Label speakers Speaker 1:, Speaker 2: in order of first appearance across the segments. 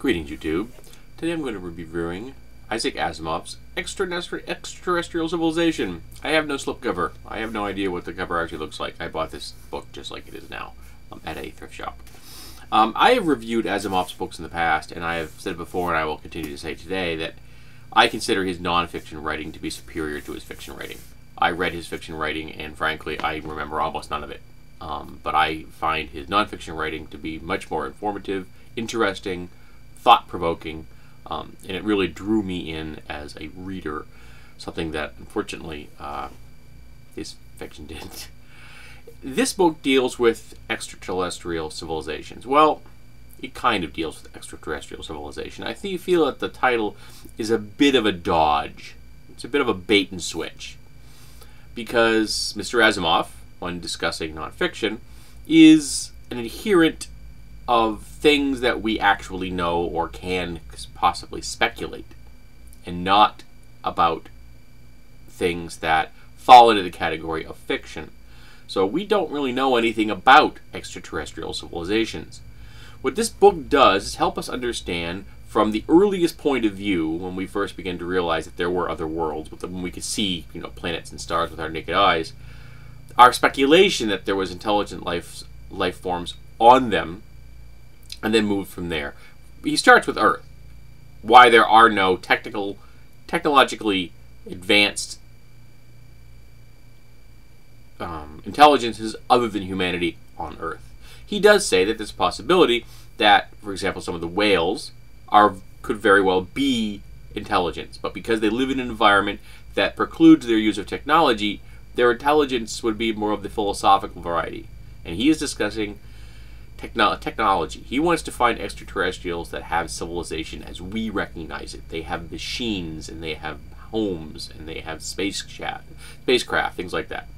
Speaker 1: Greetings, YouTube. Today I'm going to be reviewing Isaac Asimov's Extraterrestrial Civilization. I have no slipcover. I have no idea what the cover actually looks like. I bought this book just like it is now at a thrift shop. I have reviewed Asimov's books in the past, and I have said before, and I will continue to say today, that I consider his non-fiction writing to be superior to his fiction writing. I read his fiction writing, and frankly, I remember almost none of it. But I find his non-fiction writing to be much more informative, interesting, thought-provoking, and it really drew me in as a reader, something that, unfortunately, his fiction didn't. This book deals with extraterrestrial civilizations. Well, it kind of deals with extraterrestrial civilization. I think you feel that the title is a bit of a dodge. It's a bit of a bait and switch. Because Mr. Asimov, when discussing nonfiction, is an adherent of things that we actually know or can possibly speculate, and not about things that fall into the category of fiction. So we don't really know anything about extraterrestrial civilizations. What this book does is help us understand from the earliest point of view, when we first began to realize that there were other worlds, when we could see, planets and stars with our naked eyes, our speculation that there was intelligent life forms on them, and then move from there. He starts with Earth. Why there are no technologically advanced intelligences other than humanity on Earth. He does say that there's a possibility that, for example, some of the whales could very well be intelligence, but because they live in an environment that precludes their use of technology, their intelligence would be more of the philosophical variety. And he is discussing technology. He wants to find extraterrestrials that have civilization as we recognize it. They have machines, and they have homes, and they have spacecraft, things like that.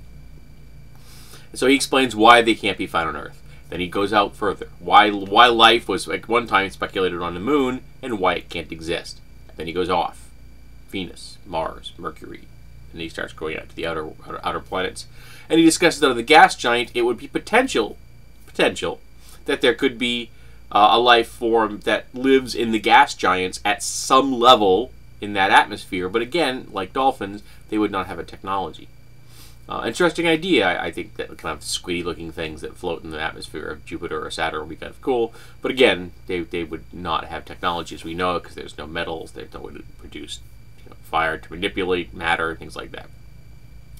Speaker 1: And so he explains why they can't be found on Earth. Then he goes out further. Why life was at one time speculated on the moon, and why it can't exist. Then he goes off. Venus, Mars, Mercury. And he starts going out to the outer planets. And he discusses that on the gas giant, it would be potential that there could be a life form that lives in the gas giants at some level in that atmosphere. But again, like dolphins, they would not have a technology. Interesting idea. I think that kind of squiddy-looking things that float in the atmosphere of Jupiter or Saturn would be kind of cool. But again, they would not have technology as we know, because there's no metals. There's no way to produce fire to manipulate matter, things like that.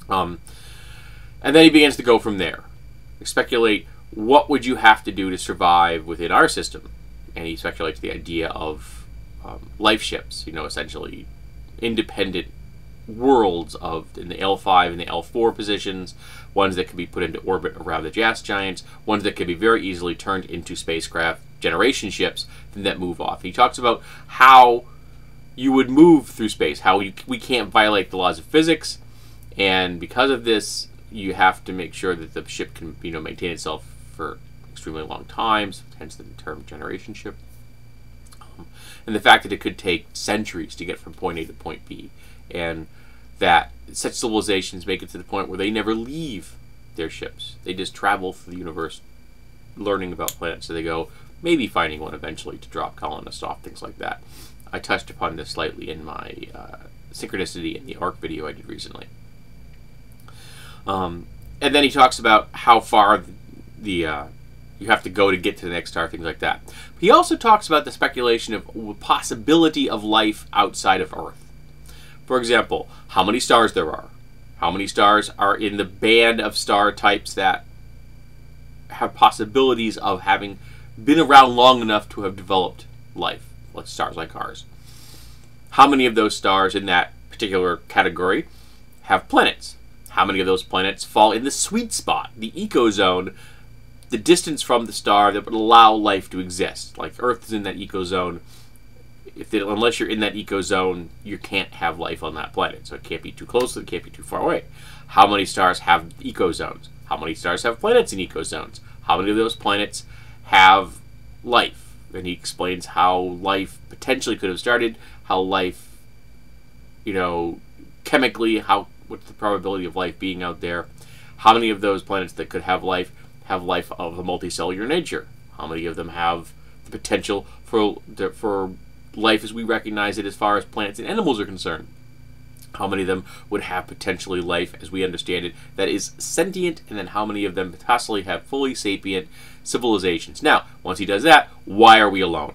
Speaker 1: And then he begins to go from there. Speculate, what would you have to do to survive within our system? And he speculates the idea of life ships, essentially independent worlds in the L5 and the L4 positions, ones that could be put into orbit around the gas giants, ones that could be very easily turned into spacecraft generation ships that move off. He talks about how you would move through space, how we can't violate the laws of physics, and because of this, you have to make sure that the ship can maintain itself for extremely long times, hence the term generation ship. And the fact that it could take centuries to get from point A to point B, and that such civilizations make it to the point where they never leave their ships. They just travel through the universe learning about planets, so they go, maybe finding one eventually to drop colonists off, things like that. I touched upon this slightly in my Synchronicity in the ARC video I did recently. And then he talks about how far you have to go to get to the next star, things like that. But he also talks about the speculation of possibility of life outside of Earth. For example, how many stars there are. How many stars are in the band of star types that have possibilities of having been around long enough to have developed life, like stars like ours. How many of those stars in that particular category have planets? How many of those planets fall in the sweet spot, the ecozone, the distance from the star that would allow life to exist? Like Earth is in that ecozone. Unless you're in that ecozone, you can't have life on that planet. So it can't be too close, it can't be too far away. How many stars have ecozones? How many stars have planets in ecozones? How many of those planets have life? And he explains how life potentially could have started, how life, chemically, what's the probability of life being out there? How many of those planets that could have life of a multicellular nature? How many of them have the potential for life as we recognize it as far as plants and animals are concerned. How many of them would have potentially life as we understand it that is sentient, and then how many of them possibly have fully sapient civilizations. Now, once he does that, why are we alone?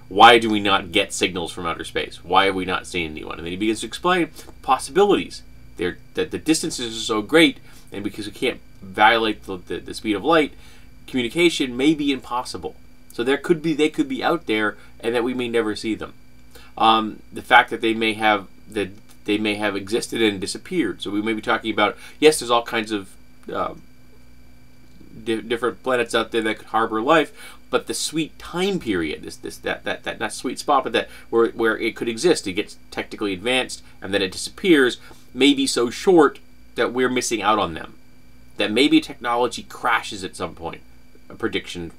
Speaker 1: Why do we not get signals from outer space? Why have we not seen anyone? And then he begins to explain possibilities. That the distances are so great, and because we can't violate the speed of light, communication may be impossible. So they could be out there, and that we may never see them. The fact that they may have existed and disappeared. So we may be talking about, yes, there's all kinds of different planets out there that could harbor life, but the sweet time period, that not sweet spot, but that where it could exist, it gets technically advanced and then it disappears, may be so short that we're missing out on them. That maybe technology crashes at some point. A prediction,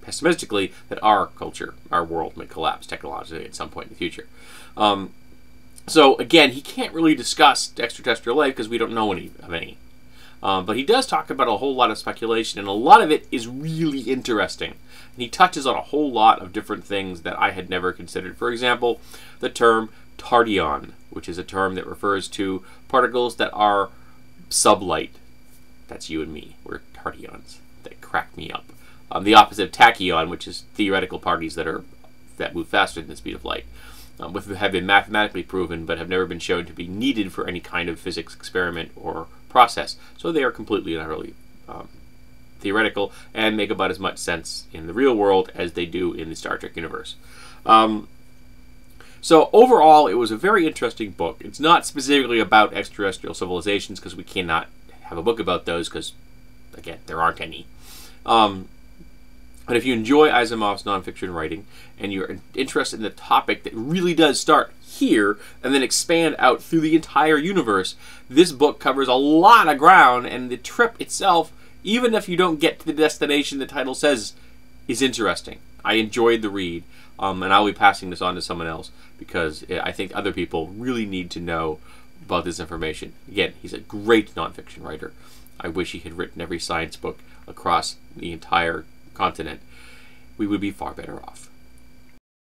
Speaker 1: pessimistically, that our culture, our world, may collapse technologically at some point in the future. So again, he can't really discuss extraterrestrial life because we don't know any of any. But he does talk about a whole lot of speculation, and a lot of it is really interesting. And he touches on a whole lot of different things that I had never considered. For example, the term tardyon, which is a term that refers to particles that are sublight. That's you and me. We're tardyons. That crack me up. The opposite of tachyon, which is theoretical parties that move faster than the speed of light. Which have been mathematically proven but have never been shown to be needed for any kind of physics experiment or process. So they are completely and utterly theoretical and make about as much sense in the real world as they do in the Star Trek universe. So overall, it was a very interesting book. It's not specifically about extraterrestrial civilizations because we cannot have a book about those because, again, there aren't any. But if you enjoy Asimov's nonfiction writing and you're interested in the topic that really does start here and then expand out through the entire universe, this book covers a lot of ground, and the trip itself, even if you don't get to the destination the title says, is interesting. I enjoyed the read, and I'll be passing this on to someone else because I think other people really need to know about this information. Again, he's a great nonfiction writer. I wish he had written every science book across the entire continent. We would be far better off.